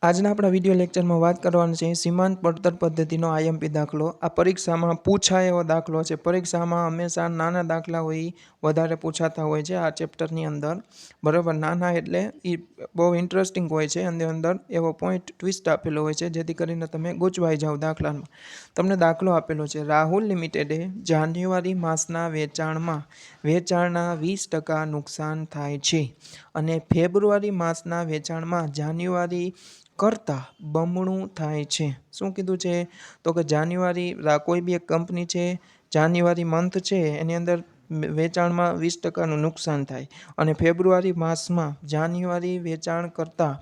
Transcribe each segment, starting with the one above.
આજના આપણા વિડીયો લેક્ચરમાં વાત કરવાની છે સીમાંત પડતર પદ્ધતિનો આઈએમપી દાખલો। આ પરીક્ષામાં પૂછાય એવો દાખલો છે। પરીક્ષામાં હંમેશા નાના દાખલા હોય વધારે પૂછાતા હોય છે આ ચેપ્ટરની અંદર, બરાબર। નાના એટલે એ બહુ ઇન્ટરેસ્ટિંગ હોય છે, અંદર એવો પોઈન્ટ ટ્વિસ્ટ આપેલો હોય છે જેથી કરીને તમે ગૂંચવાઈ જાઓ દાખલામાં। તમને દાખલો આપેલો છે, રાહુલ લિમિટેડે જાન્યુઆરી માસના વેચાણના 20% નુકસાન થાય છે અને ફેબ્રુઆરી માસના વેચાણમાં જાન્યુઆરી કરતાં બમણું થાય છે। શું કીધું છે? તો કે જાન્યુઆરી કોઈ બી એક કંપની છે, જાન્યુઆરી મંથ છે એની અંદર વેચાણમાં 20%નું નુકસાન થાય અને ફેબ્રુઆરી માસમાં જાન્યુઆરી વેચાણ કરતાં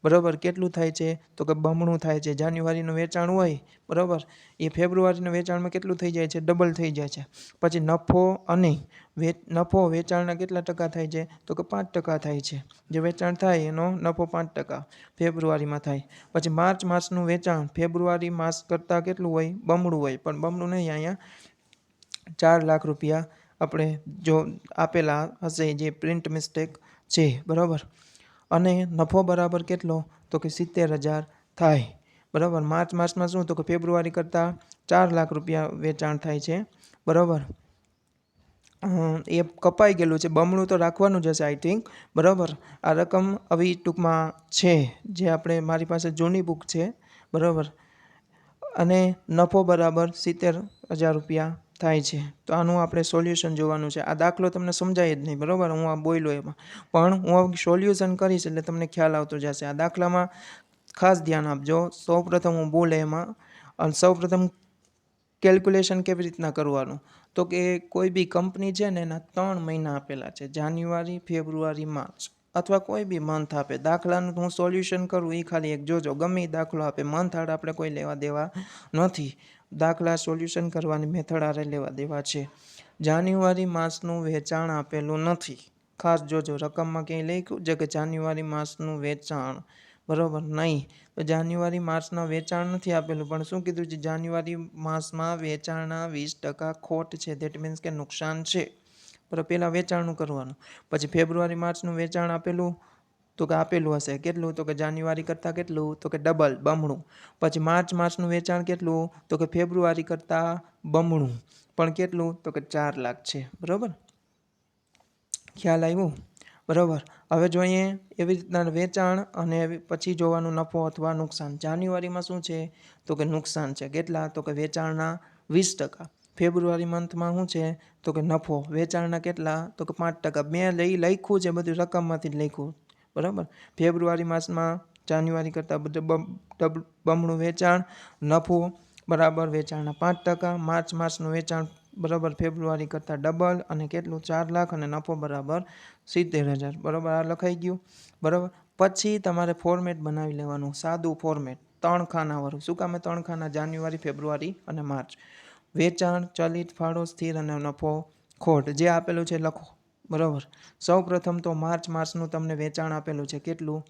બરાબર કેટલું થાય છે? તો કે બમણું થાય છે। જાન્યુઆરીનું વેચાણ હોય બરાબર, એ ફેબ્રુઆરીના વેચાણમાં કેટલું થઈ જાય છે? ડબલ થઈ જાય છે। પછી નફો વેચાણના કેટલા ટકા થાય છે? તો કે 5% થાય છે। જે વેચાણ થાય એનો નફો 5% ફેબ્રુઆરીમાં થાય। પછી માર્ચ માસનું વેચાણ ફેબ્રુઆરી માસ કરતાં કેટલું હોય? બમણું હોય, પણ બમણું નહીં, અહીંયા 4 લાખ રૂપિયા આપણે જો આપેલા હશે, જે પ્રિન્ટ મિસ્ટેક છે, બરાબર। અને નફો બરાબર કેટલો? તો કે 70,000 થાય, બરાબર। માર્ચ માસમાં શું? તો કે ફેબ્રુઆરી કરતાં 4 લાખ રૂપિયા વેચાણ થાય છે, બરાબર। એ કપાઈ ગયેલું છે, બમણું તો રાખવાનું જ હશે આઈ થિંક, બરાબર। આ રકમ આવી ટૂંકમાં છે, જે આપણે મારી પાસે જૂની બુક છે, બરાબર। અને નફો બરાબર 70,000 રૂપિયા થાય છે। તો આનું આપણે સોલ્યુશન જોવાનું છે। આ દાખલો તમને સમજાય જ નહીં, બરાબર, હું આ બોલ્યો એમાં, પણ હું સોલ્યુશન કરીશ એટલે તમને ખ્યાલ આવતો જશે। આ દાખલામાં ખાસ ધ્યાન આપજો। સૌપ્રથમ હું બોલે એમાં, અને સૌપ્રથમ કેલ્ક્યુલેશન કેવી રીતના કરવાનું, તો કે કોઈ બી કંપની છે ને એના 3 મહિના આપેલા છે, જાન્યુઆરી, ફેબ્રુઆરી, માર્ચ, અથવા કોઈ બી મંથ આપે। દાખલાનું હું સોલ્યુશન કરું એ ખાલી એક જોજો, ગમે એ દાખલો આપે, મંથ આડ આપણે કોઈ લેવા દેવા નથી, દાખલા સોલ્યુશન કરવાની મેથડ આરે લેવા દેવા છે। જાન્યુઆરી માસનું વેચાણ આપેલું નથી, ખાસ જોજો, રકમમાં ક્યાંય લખ્યું છે કે જાન્યુઆરી માસનું વેચાણ? બરાબર, નહીં। તો જાન્યુઆરી માસના વેચાણ નથી આપેલું, પણ શું કીધું છે? જાન્યુઆરી માસમાં વેચાણના 20% ખોટ છે, ધેટ મીન્સ કે નુકસાન છે, બરાબર। પહેલાં વેચાણનું કરવાનું, પછી ફેબ્રુઆરી માર્ચનું વેચાણ આપેલું, તો કે આપેલું હશે કેટલું? તો કે જાન્યુઆરી કરતાં કેટલું? તો કે ડબલ, બમણું। પછી માર્ચ માસનું વેચાણ કેટલું? તો કે ફેબ્રુઆરી કરતાં બમણું, પણ કેટલું? તો કે 4 લાખ છે, બરાબર। ખ્યાલ આવ્યો, બરાબર। હવે જોઈએ એવી રીતના વેચાણ અને પછી જોવાનું નફો અથવા નુકસાન। જાન્યુઆરીમાં શું છે? તો કે નુકસાન છે, કેટલા? તો કે વેચાણના 20%। ફેબ્રુઆરી મંથમાં શું છે? તો કે નફો, વેચાણના કેટલા? તો કે 5%। મેં લખ્યું છે બધું રકમમાંથી જ લખ્યું, બરાબર। ફેબ્રુઆરી માસમાં જાન્યુઆરી કરતાં બમણું વેચાણ, નફો બરાબર વેચાણના 5%, માર્ચ માસનું વેચાણ બરાબર ફેબ્રુઆરી કરતાં ડબલ, અને કેટલું? 4 લાખ, અને નફો બરાબર 70,000, બરાબર। આ લખાઈ ગયું, બરાબર। પછી તમારે ફોર્મેટ બનાવી લેવાનું, સાદું ફોર્મેટ, 3 ખાનાવાળું। શું કામે 3 ખાના? જાન્યુઆરી, ફેબ્રુઆરી અને માર્ચ। વેચાણ, ચલિત, ફાળો, સ્થિર અને નફો ખોટ, જે આપેલું છે લખો, બરાબર। સૌ પ્રથમ તો માર્ચ માસનું તમને વેચાણ આપેલું છે, કેટલું?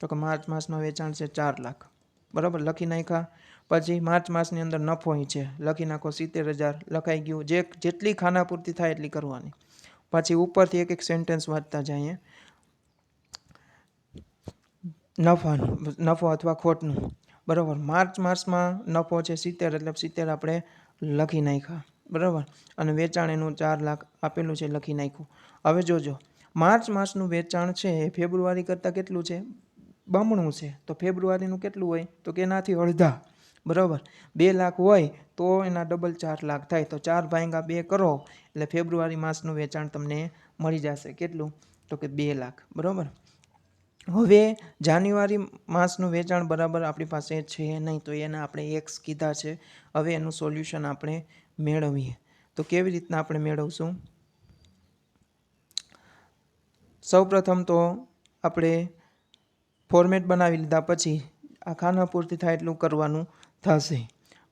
તો કે માર્ચ માસનું વેચાણ છે 4 લાખ, બરાબર, લખી નાખ્યા। પછી માર્ચ માસની અંદર નફો છે, લખી નાખો 70,000, લખાઈ ગયું। જેટલી ખાના પૂર્તિ થાય એટલી કરવાની। પછી ઉપરથી એક સેન્ટેન્સ વાંચતા જઈએ, નફો અથવા ખોટનું, બરાબર। માર્ચ માસમાં નફો છે 70, એટલે 70 આપણે લખી નાખ્યા, બરાબર। અને વેચાણ એનું 4 લાખ આપેલું છે, લખી નાખ્યું। હવે જોજો, માર્ચ માસનું વેચાણ છે એ ફેબ્રુઆરી કરતાં કેટલું છે? બમણું છે। તો ફેબ્રુઆરીનું કેટલું હોય? તો કે એનાથી અડધા, બરાબર। 2 લાખ હોય તો એના ડબલ 4 લાખ થાય, તો 4/2 કરો એટલે ફેબ્રુઆરી માસનું વેચાણ તમને મળી જશે, કેટલું? તો કે 2 લાખ, બરાબર। હવે જાન્યુઆરી માસનું વેચાણ બરાબર આપણી પાસે છે નહીં, તો એને આપણે x કીધા છે। હવે એનું સોલ્યુશન આપણે મેળવીએ, તો કેવી રીતના આપણે મેળવશું? સૌપ્રથમ તો આપણે ફોર્મેટ બનાવી લીધા, પછી આ ખાના પૂર્તિ થાય એટલું કરવાનું થશે,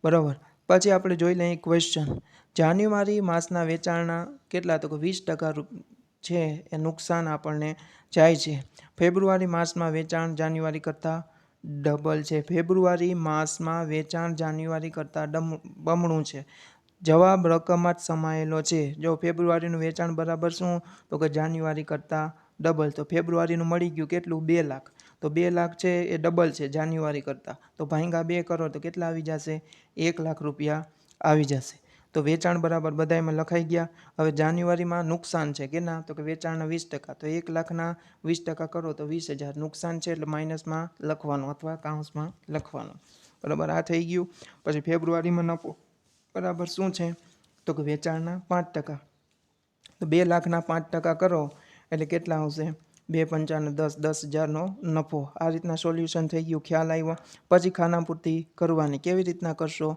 બરાબર। પછી આપણે જોઈ લઈએ ક્વેશ્ચન, જાન્યુઆરી માસના વેચાણના કેટલા? તો કે 20% છે એ નુકસાન આપણને જાય છે। ફેબ્રુઆરી માસમાં વેચાણ જાન્યુઆરી કરતાં ડબલ છે, ફેબ્રુઆરી માસમાં વેચાણ જાન્યુઆરી કરતાં બમણું છે। જવાબ રકમમાં જ સમાયેલો છે। જો ફેબ્રુઆરીનું વેચાણ બરાબર શું? તો કે જાન્યુઆરી કરતાં ડબલ, તો ફેબ્રુઆરીનું મળી ગયું કેટલું? 2 લાખ, તો 2 લાખ છે એ ડબલ છે જાન્યુઆરી કરતાં, તો ભાંગ્યા 2 કરો તો કેટલા આવી જશે? 1 લાખ રૂપિયા આવી જશે. તો વેચાણ બરાબર બધાયમાં લખાઈ ગયા. હવે જાન્યુઆરીમાં નુકસાન છે કેટલા? તો કે વેચાણના 20%, તો 1 લાખના 20% કરો તો 20,000 નુકસાન છે, એટલે માઇનસમાં લખવાનું અથવા કાઉન્સમાં લખવાનું. બરાબર, આ થઈ ગયું. પછી ફેબ્રુઆરીમાં નફો બરાબર શું છે? તો કે વેચાણના 5%, તો 2 લાખના 5% કરો એટલે કેટલા આવશે? 2 પંચાને 10, 10,000નો નફો. આ રીતના સોલ્યુશન થઈ ગયું. ખ્યાલ આવ્યો? પછી ખાનાપૂર્તિ કરવાની. કેવી રીતના કરશો?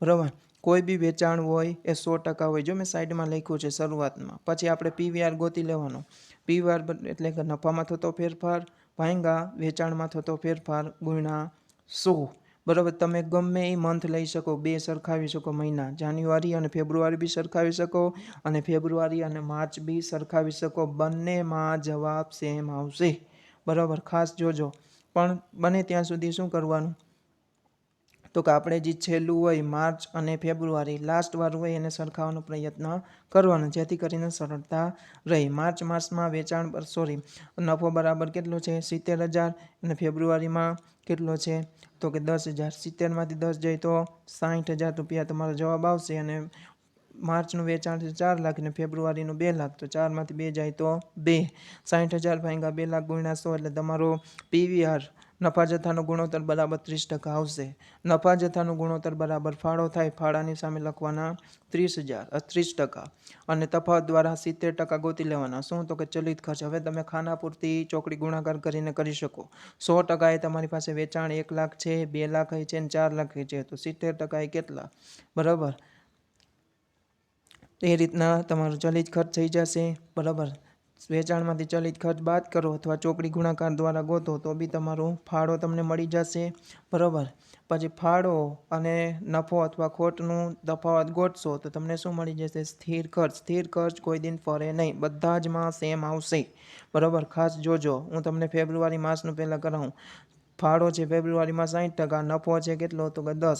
બરાબર, કોઈ બી વેચાણ હોય એ 100% હોય. જો મેં સાઈડમાં લખ્યું છે શરૂઆતમાં. પછી આપણે પીવીઆર ગોતી લેવાનો. પીવીઆર એટલે કે નફામાં થતો ફેરફાર ભાંગ્યા વેચાણમાં થતો ફેરફાર ગુણ્યા 100. બરાબર, તમે ગમે એ મંથ લઈ શકો, 2 સરખાવી શકો મહિના, જાન્યુઆરી અને ફેબ્રુઆરી બી સરખાવી શકો અને ફેબ્રુઆરી અને માર્ચ બી સરખાવી શકો. બંનેમાં જવાબ સેમ આવશે. બરાબર, ખાસ જોજો. પણ બને ત્યાં સુધી શું કરવાનું? તો કે આપણે જે છેલ્લું હોય માર્ચ અને ફેબ્રુઆરી લાસ્ટ વાર હોય એને સરખાવવાનો પ્રયત્ન કરવાનો, જેથી કરીને સરળતા રહી. માર્ચમાં વેચાણ નફો બરાબર કેટલો છે? 70,000 અને ફેબ્રુઆરીમાં કેટલો છે? તો કે 10,000. 70માંથી 10 જાય તો 60,000 રૂપિયા તમારો જવાબ આવશે. અને માર્ચનું વેચાણ છે 4 લાખ અને ફેબ્રુઆરીનું 2 લાખ, તો 4માંથી 2 જાય તો 2. 60,000 ભાંગ્યા 2 લાખ ગુણ્યા 100 એટલે તમારો પીવીઆર નફા જથ્થાનો ગુણોત્તર બરાબર 30% આવશે. નફા જથ્થાનો ગુણોત્તર બરાબર ફાળો થાય, ફાળાની સામે લખવાના 30%, અને તફાવત દ્વારા 70% ગોતી લેવાના. શું? તો કે ચલિત ખર્ચ. હવે તમે ખાનાપૂર્તિ ચોકડી ગુણાકાર કરીને કરી શકો. 100% એ તમારી પાસે વેચાણ 1 લાખ છે, 2 લાખ છે અને 4 લાખ છે, તો 70% એ કેટલા? બરાબર, એ રીતના તમારો ચલિત ખર્ચ થઈ જશે. બરાબર, વેચાણમાંથી ચલિત ખર્ચ બાદ કરો અથવા ચોકડી ગુણાકાર દ્વારા ગોતો તો બી તમારો ફાળો તમને મળી જશે. બરાબર, પછી ફાળો અને નફો અથવા ખોટનું તફાવત ગોતશો તો તમને શું મળી જશે? સ્થિર ખર્ચ. સ્થિર ખર્ચ કોઈ દિન ફરે નહીં, બધા જ માં સેમ આવશે. બરાબર, ખાસ જોજો. હું તમને ફેબ્રુઆરી માસનું પહેલાં કરાવું. ફાળો છે ફેબ્રુઆરીમાં 60%, નફો છે કેટલો? તો કે 10.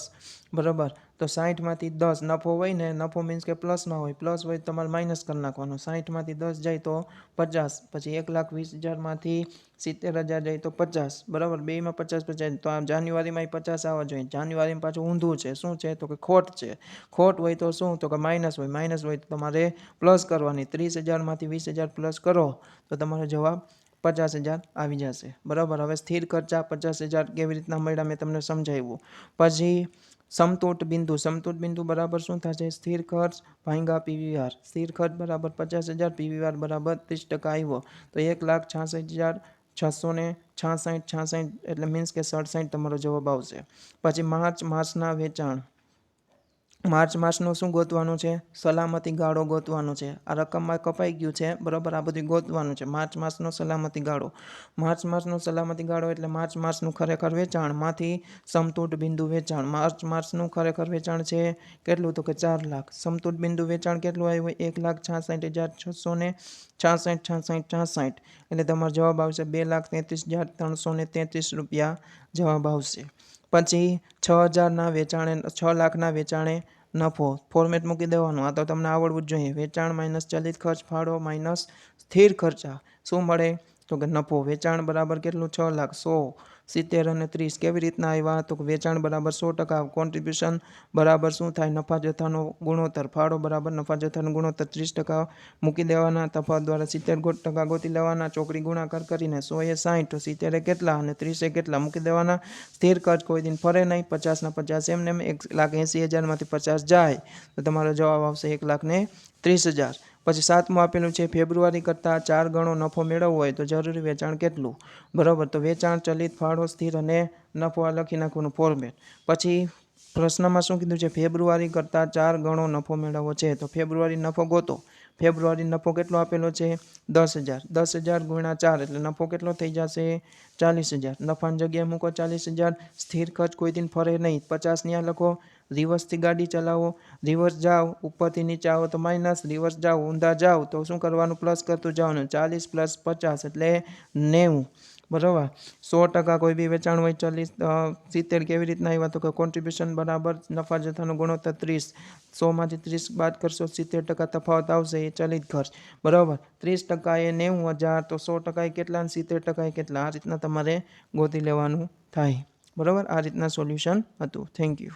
બરાબર, તો 60માંથી 10 નફો હોય ને, નફો મીન્સ કે પ્લસમાં હોય, પ્લસ હોય તો તમારે માઇનસ કરી નાખવાનું. 60માંથી 10 જાય તો 50, પછી 1,20,000માંથી 70,000 જાય તો 50. બરાબર, બેમાં 50 તો આ જાન્યુઆરીમાં 50 આવવા જોઈએ. જાન્યુઆરીમાં પાછું ઊંધું છે. શું છે? તો કે ખોટ છે. ખોટ હોય તો શું? તો કે માઇનસ હોય. માઇનસ હોય તો તમારે પ્લસ કરવાની. 30,000માંથી 20,000 પ્લસ કરો તો તમારો જવાબ 50,000 આવી જશે. બરાબર, હવે સ્થિર ખર્ચા 50,000 કેવી રીતના મળ્યા મેં તમને સમજાવ્યું. પછી સમતૂટ બિંદુ. સમતૂટ બિંદુ બરાબર શું થશે? સ્થિર ખર્ચ ભાંગ્યા પીવીઆર. સ્થિર ખર્ચ બરાબર 50,000, પીવીઆર બરાબર 30% આવ્યો તો 1,66,666 એટલે મીન્સ કે 67 તમારો જવાબ આવશે. પછી માર્ચ માસના વેચાણ. માર્ચ માસનું શું ગોતવાનું છે? સલામતી ગાળો ગોતવાનો છે. આ રકમમાં કપાઈ ગયું છે. બરાબર, આ બધું ગોતવાનું છે. માર્ચ માસનો સલામતી ગાળો. માર્ચ માસનો સલામતી ગાળો એટલે માર્ચ માસનું ખરેખર વેચાણમાંથી સમતૂટ બિંદુ વેચાણ. માર્ચ માસનું ખરેખર વેચાણ છે કેટલું? તો કે 4 લાખ. સમતૂટ બિંદુ વેચાણ કેટલું આવ્યું? 1,66,666 એટલે તમારો જવાબ આવશે 2,33,333 રૂપિયા જવાબ આવશે. પછી 6 લાખના વેચાણે નફો. ફોર્મેટ મૂકી દેવાનું. આ તો તમને આવડવું જ જોઈએ. વેચાણ માઇનસ ચલિત ખર્ચ ફાળો માઇનસ સ્થિર ખર્ચા શું મળે? તો કે નફો. વેચાણ બરાબર કેટલું? 6 લાખ. 100, 70 અને 30 કેવી રીતના આવ્યા? તો કે વેચાણ બરાબર 100%, કોન્ટ્રીબ્યુશન બરાબર શું થાય? નફા જથ્થાનો ગુણોત્તર. ફાળો બરાબર નફા જથ્થાનો ગુણોત્તર 30% મૂકી દેવાના. તફાવત દ્વારા 70% ગોતી લેવાના. ચોકડી ગુણાકાર કરીને 100 એ 60, તો 70 એ કેટલા અને 30 એ કેટલા મૂકી દેવાના. સ્થિર ખર્ચ કોઈ દિન ફરે નહીં. 50ના 50 એમને 1,80,000માંથી 50 જાય તો તમારો જવાબ આવશે 1,30,000. પછી 7મું આપેલું છે ફેબ્રુઆરી કરતાં 4 ગણો નફો મેળવવો હોય તો જરૂરી વેચાણ કેટલું? બરાબર, તો વેચાણ, ચલિત, ફાળો, સ્થિર અને નફો આ લખી નાખવાનું ફોર્મેટ. પછી પ્રશ્નમાં શું કીધું છે? ફેબ્રુઆરી કરતાં 4 ગણો નફો મેળવવો છે તો ફેબ્રુઆરી નફો ગોતો. ફેબ્રુઆરી નફો કેટલો આપેલો છે? 10,000. 10,000 ગુણ્યા 4 એટલે નફો કેટલો થઈ જશે? 40,000. નફાની જગ્યાએ મૂકો 40,000. સ્થિર ખર્ચ કોઈ દિન ફરે નહીં. 50 ત્યાં લખો. રિવર્સથી ગાડી ચલાવો. રિવર્સ જાઓ ઉપરથી નીચે આવો તો માઇનસ, રિવર્સ જાઓ ઊંધા જાઓ તો શું કરવાનું? પ્લસ કરતું જવાનું. 40 + 50 એટલે 90. બરાબર. 100% કોઈ બી વેચાણ હોય 70 કેવી રીતના આવ્યા? તો કે કોન્ટ્રીબ્યુશન બરાબર નફા જથ્થાનો ગુણોત્તર 30. 100માંથી 30 બાદ કરશો 70% તફાવત આવશે, એ ચલિત ખર્ચ. બરાબર. 30% એ 90,000, તો 100% એ કેટલા અને 70% એ કેટલા? આ રીતના તમારે ગોતી લેવાનું થાય. બરાબર. આ રીતના સોલ્યુશન હતું. Thank you.